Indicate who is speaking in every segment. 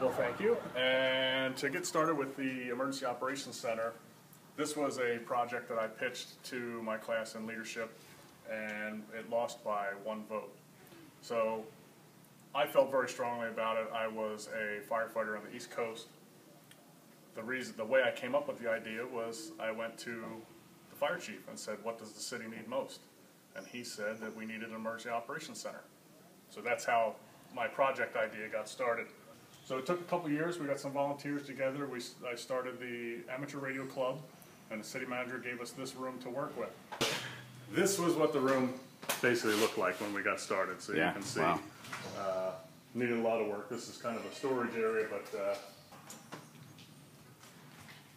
Speaker 1: Well, thank you. And to get started with the Emergency Operations Center, this was a project that I pitched to my class in leadership, and it lost by 1 vote. So I felt very strongly about it. I was a firefighter on the East Coast. The way I came up with the idea was I went to the fire chief and said, what does the city need most? And he said that we needed an Emergency Operations Center. So that's how my project idea got started. So it took a couple years. We got some volunteers together. I started the Amateur Radio Club, and the city manager gave us this room to work with. This was what the room basically looked like when we got started. So you can see,
Speaker 2: wow.
Speaker 1: Needed a lot of work. This is kind of a storage area, but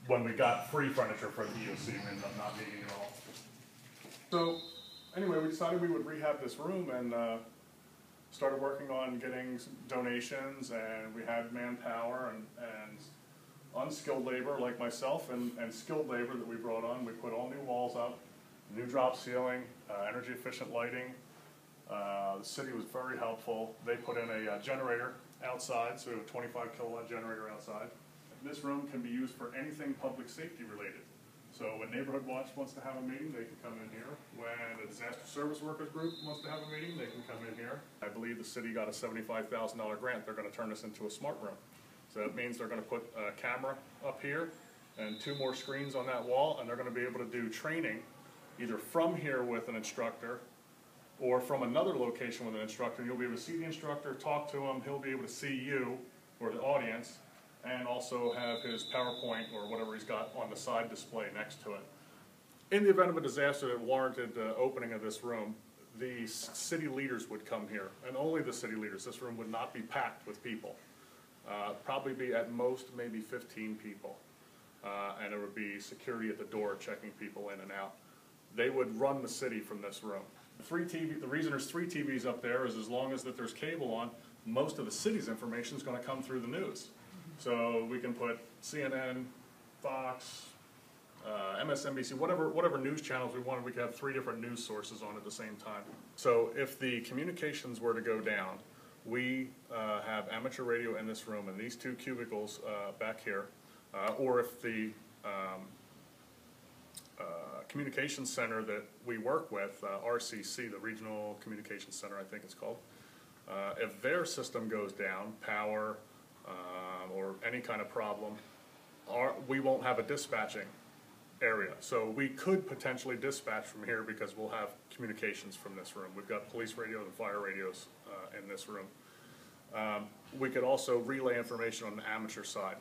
Speaker 1: when we got free furniture for the EOC, we ended up not needing it all. So anyway, we decided we would rehab this room and started working on getting some donations, and we had manpower and unskilled labor like myself and skilled labor that we brought on. We put all new walls up, new drop ceiling, energy efficient lighting. The city was very helpful. They put in a generator outside, so a 25 kilowatt generator outside. This room can be used for anything public safety related. So when Neighborhood Watch wants to have a meeting, they can come in here. When a disaster service workers group wants to have a meeting, they can come in here. I believe the city got a $75,000 grant. They're going to turn this into a smart room. So that means they're going to put a camera up here and 2 more screens on that wall, and they're going to be able to do training either from here with an instructor or from another location with an instructor. You'll be able to see the instructor, talk to him, he'll be able to see you or the audience, and also have his PowerPoint or whatever he's got on the side display next to it. In the event of a disaster that warranted the opening of this room, the city leaders would come here, and only the city leaders. This room would not be packed with people. Probably be at most maybe 15 people, and there would be security at the door checking people in and out. They would run the city from this room. The reason there's 3 TVs up there is as long as that there's cable on, most of the city's information is going to come through the news. So we can put CNN, Fox, MSNBC, whatever news channels we wanted. We could have 3 different news sources on at the same time. So if the communications were to go down, we have amateur radio in this room and these 2 cubicles back here, or if the communications center that we work with, RCC, the Regional Communications Center I think it's called, if their system goes down, power, or any kind of problem, we won't have a dispatching area. So we could potentially dispatch from here because we'll have communications from this room. We've got police radio and fire radios in this room. We could also relay information on the amateur side.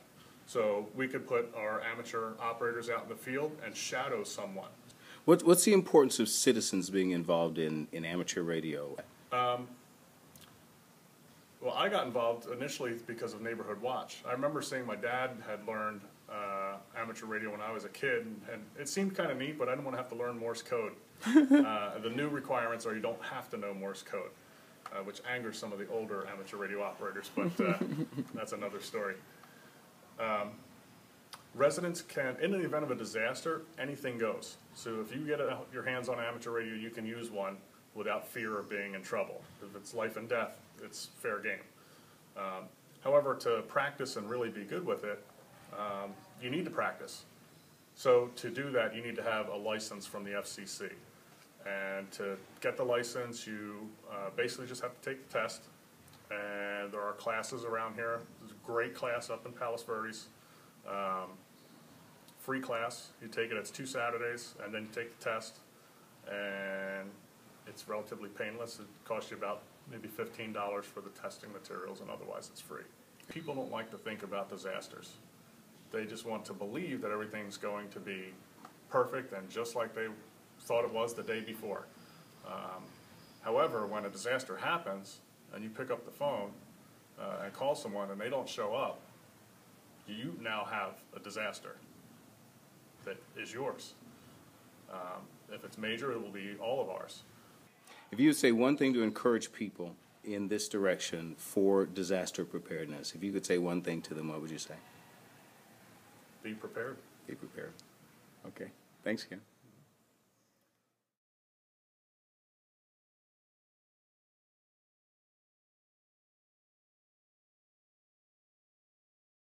Speaker 1: So we could put our amateur operators out in the field and shadow someone.
Speaker 2: What's the importance of citizens being involved in amateur radio?
Speaker 1: Well, I got involved initially because of Neighborhood Watch. I remember seeing my dad had learned amateur radio when I was a kid, and it seemed kind of neat, but I didn't want to have to learn Morse code. The new requirements are you don't have to know Morse code, which angers some of the older amateur radio operators, but that's another story. Residents can, in the event of a disaster, anything goes. So if you get your hands on amateur radio, you can use one without fear of being in trouble. If it's life and death, it's fair game. However, to practice and really be good with it, you need to practice. So to do that, you need to have a license from the FCC. And to get the license, you basically just have to take the test. And there are classes around here. There's a great class up in Palos Verdes. Free class. You take it, it's 2 Saturdays, and then you take the test. And it's relatively painless. It costs you about maybe $15 for the testing materials, and otherwise it's free. People don't like to think about disasters. They just want to believe that everything's going to be perfect and just like they thought it was the day before. However, when a disaster happens and you pick up the phone and call someone and they don't show up, you now have a disaster that is yours. If it's major, it will be all of ours.
Speaker 2: If you would say one thing to encourage people in this direction for disaster preparedness, if you could say one thing to them, what would you say?
Speaker 1: Be prepared.
Speaker 2: Be prepared. Okay. Thanks again.